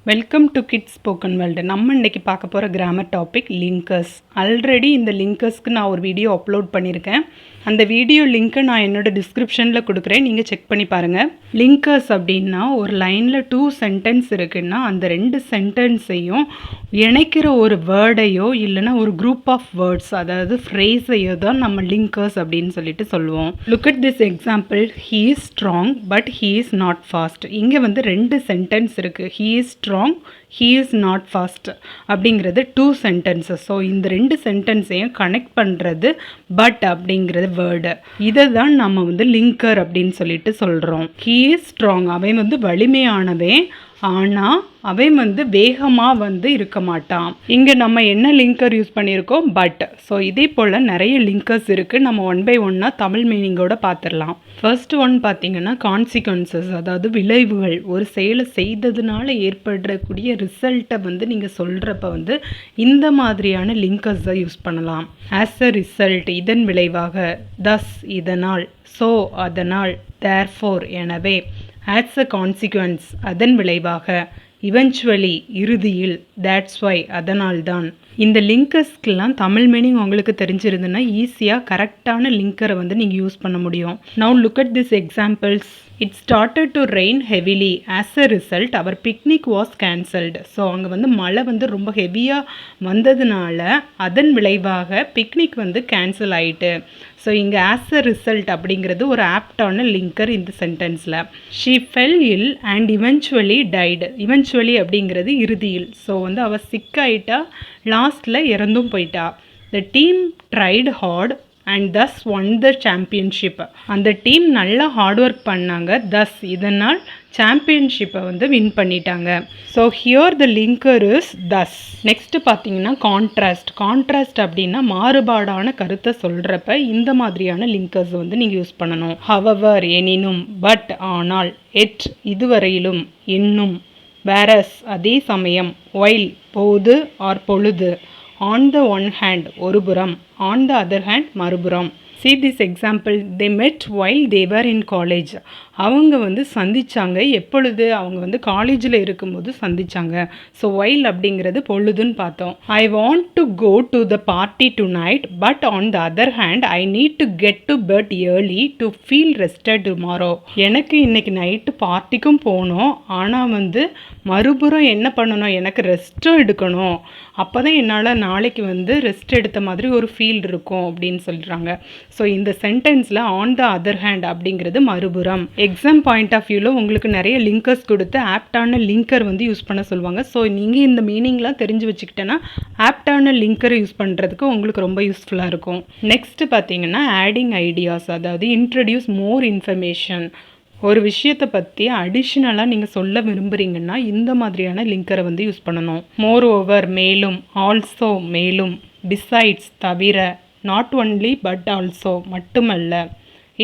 Welcome to kids spoken world. நம்ம இன்றைக்கி பார்க்க போகிற கிராமர் டாபிக் லிங்கர்ஸ். ஆல்ரெடி இந்த லிங்கர்ஸ்க்கு நான் ஒரு வீடியோ அப்லோட் பண்ணியிருக்கேன். அந்த வீடியோ லிங்க்கை நான் என்னோடய டிஸ்கிரிப்ஷனில் கொடுக்குறேன், நீங்கள் செக் பண்ணி பாருங்கள். லிங்கர்ஸ் அப்படின்னா ஒரு லைனில் 2 சென்டென்ஸ் இருக்குன்னா அந்த 2 சென்டென்ஸையும் இணைக்கிற ஒரு வேர்டையோ இல்லைனா ஒரு குரூப் ஆஃப் வேர்ட்ஸ், அதாவது ஃப்ரேஸையோ தான் நம்ம லிங்கர்ஸ் அப்படின்னு சொல்லிட்டு சொல்லுவோம். Look at this example. He is strong but he is not fast. இங்கே வந்து 2 சென்டென்ஸ் இருக்குது. He is strong, he is not fast அப்படிங்கிறது 2 sentences. ஸோ இந்த 2 சென்டென்ஸையும் கனெக்ட் பண்ணுறது பட் அப்படிங்கிறது வேர்டு. இதை தான் நம்ம வந்து லிங்கர் அப்படின்னு சொல்லிட்டு சொல்கிறோம். he is strong, அவன் வந்து வலிமையானவன், ஆனால் அவன் வந்து வேகமாக வந்து இருக்க மாட்டான். இங்கே நம்ம என்ன லிங்கர் யூஸ் பண்ணியிருக்கோம்? பட். ஸோ இதே போல் நிறைய லிங்கர்ஸ் இருக்குது. நம்ம 1 by 1 தமிழ் மீனிங்கோட பார்த்துடலாம். ஃபர்ஸ்ட் ஒன் பார்த்தீங்கன்னா கான்சிக்வன்சஸ், அதாவது விளைவுகள். ஒரு செயலை செய்ததுனால ஏற்படக்கூடிய ரிசல்ட்டை வந்து நீங்கள் சொல்கிறப்ப வந்து இந்த மாதிரியான லிங்கர்ஸை யூஸ் பண்ணலாம். ஆஸ் அ ரிசல்ட், இதன் விளைவாக, தஸ் இதனால், ஸோ அதனால், தேர்ஃபோர் எனவே, ஆஸ் அ கான்சிக்வன்ஸ் அதன் விளைவாக, இவென்ச்சுவலி இறுதியில், தேட்ஸ் வை அதனால்தான். இந்த லிங்கர்ஸ்க்கெல்லாம் தமிழ் மீனிங் உங்களுக்கு தெரிஞ்சிருந்துன்னா ஈஸியாக கரெக்டான லிங்கரை வந்து நீங்கள் யூஸ் பண்ண முடியும். Now look at this examples. It started to rain heavily. As a result, our picnic was cancelled. So அங்கே வந்து மழை வந்து ரொம்ப ஹெவியாக வந்ததுனால அதன் விளைவாக பிக்னிக் வந்து கேன்சல் ஆகிட்டு. ஸோ இங்கே ஆஸ் அ ரிசல்ட் அப்படிங்கிறது ஒரு ஆப்டான லிங்கர் இந்த சென்டென்ஸில். She fell ill and eventually died. Eventually அப்படிங்கிறது இறுதியில். ஸோ வந்து அவள் சிக் ஆகிட்டா, லாஸ்ட்டில் இறந்தும் போயிட்டா. The team tried hard and thus won the championship. அந்த டீம் நல்லா ஹார்ட் ஒர்க் பண்ணாங்க, தஸ் இதனால் சாம்பியன்ஷிப்பை வந்து வின் பண்ணிட்டாங்க. So here the linker is thus. Next பார்த்தீங்கன்னா கான்ட்ராஸ்ட். கான்ட்ராஸ்ட் அப்படின்னா மாறுபாடான கருத்தை சொல்கிறப்ப இந்த மாதிரியான லிங்கர்ஸ் வந்து நீங்கள் யூஸ் பண்ணணும். ஹவவர் எனினும், பட் ஆனால், எட் இதுவரையிலும், இன்னும், வேரஸ் அதே சமயம், ஒயில் போது ஆர் பொழுது, ஆன் த ஒன் ஹேண்ட் ஒருபுறம், ஆன் த அதர் ஹேண்ட் மறுபுறம். See this example. They met while they were in college. அவங்க வந்து சந்திச்சாங்க எப்பொழுது? அவங்க வந்து காலேஜில் இருக்கும்போது சந்திச்சாங்க. ஸோ while அப்படிங்கிறது பொழுதுன்னு பார்த்தோம். I want to go to the party tonight, but on the other hand, I need to get to bed early to feel rested tomorrow. எனக்கு இன்னைக்கு நைட்டு பார்ட்டிக்கும் போகணும், ஆனால் வந்து மறுபுறம் என்ன பண்ணணும்? எனக்கு ரெஸ்ட்டும் எடுக்கணும். அப்போ தான் என்னால் நாளைக்கு வந்து ரெஸ்ட் எடுத்த மாதிரி ஒரு ஃபீல் இருக்கும் அப்படின்னு சொல்கிறாங்க. ஸோ இந்த சென்டென்ஸில் ஆன் த அதர் ஹேண்ட் அப்படிங்கிறது மறுபுறம். எக்ஸாம் பாயிண்ட் ஆஃப் வியூவில் உங்களுக்கு நிறைய லிங்கர்ஸ் கொடுத்து ஆப்டான லிங்கர் வந்து யூஸ் பண்ண சொல்லுவாங்க. ஸோ நீங்கள் இந்த மீனிங்லாம் தெரிஞ்சு வச்சுக்கிட்டேன்னா ஆப்டான லிங்கரை யூஸ் பண்ணுறதுக்கு உங்களுக்கு ரொம்ப யூஸ்ஃபுல்லாக இருக்கும். நெக்ஸ்ட்டு பார்த்தீங்கன்னா ஆடிங் ஐடியாஸ், அதாவது இன்ட்ரடியூஸ் மோர் இன்ஃபர்மேஷன். ஒரு விஷயத்தை பற்றி அடிஷ்னலாக நீங்கள் சொல்ல விரும்புகிறீங்கன்னா இந்த மாதிரியான லிங்கரை வந்து யூஸ் பண்ணணும். மோர் ஓவர் மேலும், ஆல்சோ மேலும், பிசைட்ஸ் தவிர, நாட் ஒன்லி பட் ஆல்சோ மட்டுமல்ல,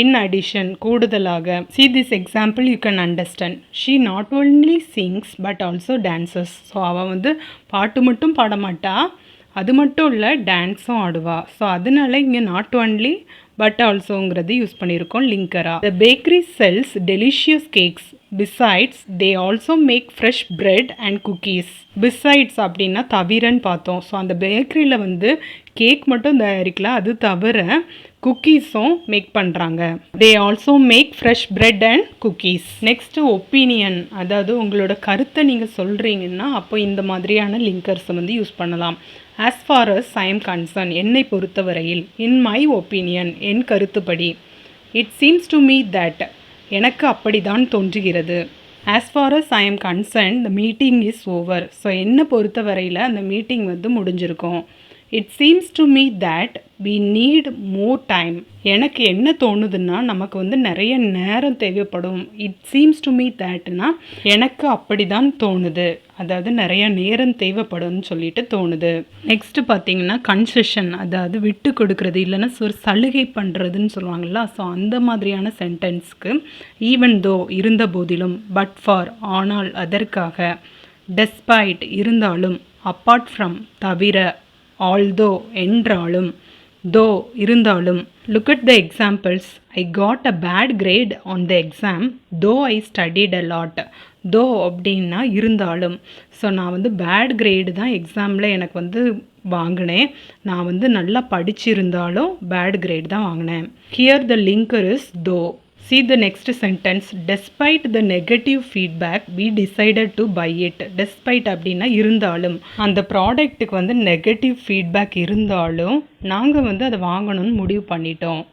இன் அடிஷன் கூடுதலாக. See this example you can understand. She not only sings but also dances. So அவள் வந்து பாட்டு மட்டும் பாட மாட்டா, அது மட்டும் இல்லை டான்ஸும் ஆடுவா. ஸோ அதனால இங்கே நாட் ஒன்லி பட் ஆல்சோங்கிறது யூஸ் பண்ணியிருக்கோம் லிங்கரா. The bakery sells delicious cakes. Besides they also make fresh bread and cookies. Besides அப்படின்னா தவிரன்னு பார்த்தோம். ஸோ அந்த பேக்கரியில் வந்து கேக் மட்டும் தயாரிக்கல, அது தவிர குக்கீஸும் மேக் பண்ணுறாங்க. They also make fresh bread and cookies. Next opinion, அதாவது உங்களோட கருத்தை நீங்கள் சொல்கிறீங்கன்னா அப்போ இந்த மாதிரியான லிங்கர்ஸை வந்து யூஸ் பண்ணலாம். As for us I am concern, என்னை பொறுத்தவரையில், இன் மை ஒப்பீனியன் என் கருத்துப்படி, it seems to me that எனக்கு அப்படி தான் தோன்றுகிறது. As for us I am concern the meeting is over. So என்னை பொறுத்தவரையில் அந்த மீட்டிங் வந்து முடிஞ்சிருக்கும். It seems to me that we need more time. எனக்கு என்ன தோணுதுன்னா நமக்கு வந்து நிறைய நேரம் தேவைப்படும். இட் சீம்ஸ் டு மீ தட்னா எனக்கு அப்படி தான் தோணுது, அதாவது நிறைய நேரம் தேவைப்படும்னு சொல்லிட்டு தோணுது. நெக்ஸ்ட்டு பார்த்தீங்கன்னா கன்செஷன், அதாவது விட்டு கொடுக்குறது இல்லைன்னா ஒரு சலுகை பண்ணுறதுன்னு சொல்லுவாங்கள்ல. ஸோ அந்த மாதிரியான சென்டென்ஸ்க்கு ஈவன் தோ இருந்த போதிலும், பட் ஃபார் ஆனால் அதற்காக, டெஸ்பைட் இருந்தாலும், அப்பார்ட் ஃப்ரம் தவிர, ஆல்தோ என்றாலும், தோ இருந்தாலும். Look at the examples. I got a bad grade on the exam though I studied a lot. தோ அப்படின்னா இருந்தாலும். ஸோ நான் வந்து பேட் கிரேடு தான் எக்ஸாமில் எனக்கு வந்து வாங்கினேன். நான் வந்து நல்லா படிச்சிருந்தாலும் பேட் கிரேட் தான் வாங்கினேன். ஹியர் த லிங்கர் இஸ் தோ. See the next sentence. Despite the negative feedback, we decided to buy it. Despite அப்படின்னா இருந்தாலும், அந்த ப்ராடக்ட்டுக்கு வந்து நெகட்டிவ் ஃபீட்பேக் இருந்தாலும் நாங்கள் வந்து அதை வாங்கணும்னு முடிவு பண்ணிட்டோம்.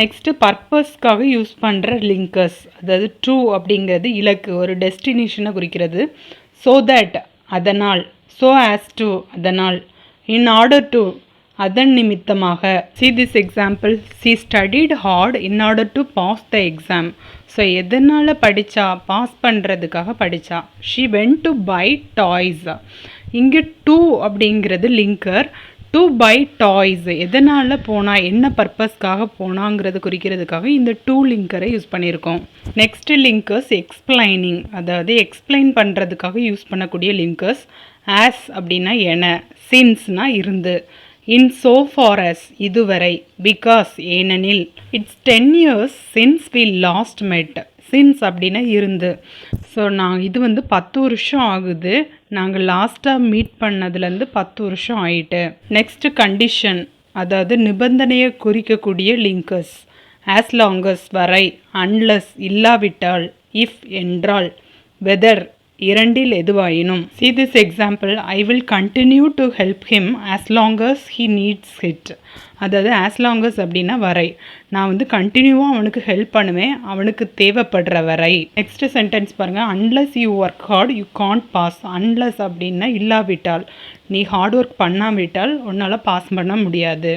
நெக்ஸ்ட்டு பர்பஸ்க்காக யூஸ் பண்ணுற லிங்கர்ஸ், அதாவது ட்ரூ அப்படிங்கிறது இலக்கு, ஒரு டெஸ்டினேஷனை குறிக்கிறது. ஸோ தட் அதனால், ஸோ ஆஸ் டு அதனால், இன் ஆர்டர் டு அதன் நிமித்தமாக. See this example. She studied hard in order to pass the exam. So எதனால் படித்தா, பாஸ் பண்ணுறதுக்காக படித்தா. She went to buy toys. இங்கே to அப்படிங்கிறது லிங்கர். டு பை டாய்ஸ், எதனால் போனால், என்ன பர்பஸ்க்காக போனாங்கிறது குறிக்கிறதுக்காக இந்த டூ லிங்கரை யூஸ் பண்ணியிருக்கோம். நெக்ஸ்ட் லிங்கர்ஸ் எக்ஸ்பிளைனிங், அதாவது எக்ஸ்பிளைன் பண்ணுறதுக்காக யூஸ் பண்ணக்கூடிய லிங்கர்ஸ். ஆஸ் அப்படின்னா என, சின்ஸ்னால் இருந்து, இன் so far as இதுவரை, பிகாஸ் ஏனெனில், it's 10 years since we last met. Since அப்படின்னா இருந்து. ஸோ இது வந்து 10 வருஷம் ஆகுது, நாங்கள் லாஸ்ட்டாக மீட் பண்ணதுலேருந்து 10 வருஷம் ஆயிட்டு. நெக்ஸ்ட்டு கண்டிஷன், அதாவது நிபந்தனையை குறிக்கக்கூடிய லிங்கர்ஸ். ஆஸ் லாங்கஸ் வரை, அன்லஸ் இல்லாவிட்டால், இஃப் என்றால், வெதர் இரண்டில் எதுவாயினும். See this example. I will continue to help him as long as he needs it. அதாவது as long as அப்படின்னா வரை, நான் வந்து கண்டினியூவாக அவனுக்கு ஹெல்ப் பண்ணுவேன் அவனுக்கு தேவைப்படுற வரை. நெக்ஸ்ட் சென்டென்ஸ் பாருங்கள். Unless you work hard you can't pass. Unless அப்படின்னா இல்லாவிட்டால், நீ ஹார்ட் ஒர்க் பண்ணாவிட்டால் உன்னால் பாஸ் பண்ண முடியாது.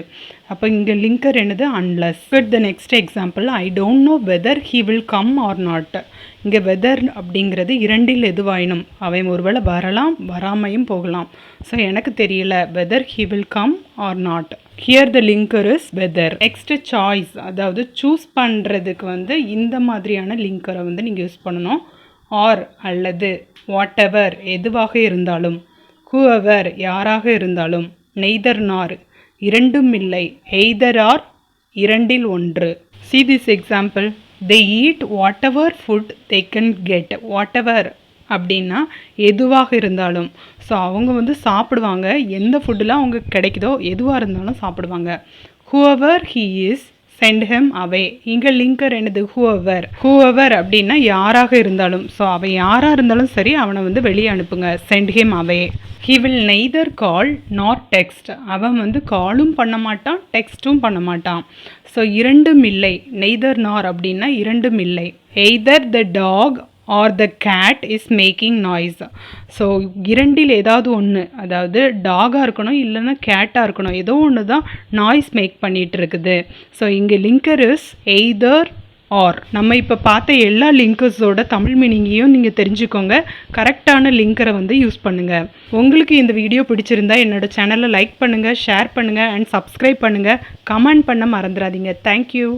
அப்போ இங்கே லிங்கர் என்னது, unless. But the next example. I don't know whether he will come or not. இங்கே வெதர் அப்படிங்கிறது இரண்டில் எதுவாயினும், அவன் ஒருவேளை வரலாம் வராமையும் போகலாம். ஸோ எனக்கு தெரியல, whether he will come or not. Here the linker is whether. Next choice, அதாவது சூஸ் பண்ணுறதுக்கு வந்து இந்த மாதிரியான லிங்கரை வந்து நீங்கள் யூஸ் பண்ணணும். ஆர் அல்லது, வாட் எவர் எதுவாக இருந்தாலும், ஹூஎவர் யாராக இருந்தாலும், நெய்தர் நார் இரண்டும் இல்லை, எய்தர் ஆர் இரண்டில் ஒன்று. See this example. They eat whatever food they can get. whatever அப்படின்னா எதுவாக இருந்தாலும். ஸோ அவங்க வந்து சாப்பிடுவாங்க, எந்த ஃபுட்டுலாம் அவங்க கிடைக்குதோ எதுவாக இருந்தாலும் சாப்பிடுவாங்க. whoever he is send him away. இங்கே லிங்கர் என்னது, whoever. whoever அப்படின்னா யாராக இருந்தாலும். ஸோ அவன் யாராக இருந்தாலும் சரி, அவனை வந்து வெளியே அனுப்புங்க, send him away. he will neither call nor text. அவன் வந்து காலும் பண்ண மாட்டான் டெக்ஸ்ட்டும் பண்ண மாட்டான். ஸோ இரண்டும் இல்லை, நெய்தர் நார் அப்படின்னா இரண்டும் இல்லை. Either the dog or the cat is making noise. So இரண்டில் ஏதாவது ஒன்று, அதாவது டாகாக இருக்கணும் இல்லைன்னா கேட்டாக இருக்கணும், ஏதோ ஒன்று தான் நாய்ஸ் மேக் பண்ணிகிட்டு இருக்குது. ஸோ இங்கே லிங்கர் இஸ் எய்தர் ஆர். நம்ம இப்போ பார்த்த எல்லா லிங்கர்ஸோட தமிழ் மீனிங்கையும் நீங்கள் தெரிஞ்சுக்கோங்க. கரெக்டான லிங்கரை வந்து யூஸ் பண்ணுங்கள். உங்களுக்கு இந்த வீடியோ பிடிச்சிருந்தா என்னோடய சேனலை லைக் பண்ணுங்கள், ஷேர் பண்ணுங்கள் அண்ட் சப்ஸ்கிரைப் பண்ணுங்கள். கமெண்ட் பண்ண மறந்துடாதீங்க. தேங்க்யூ.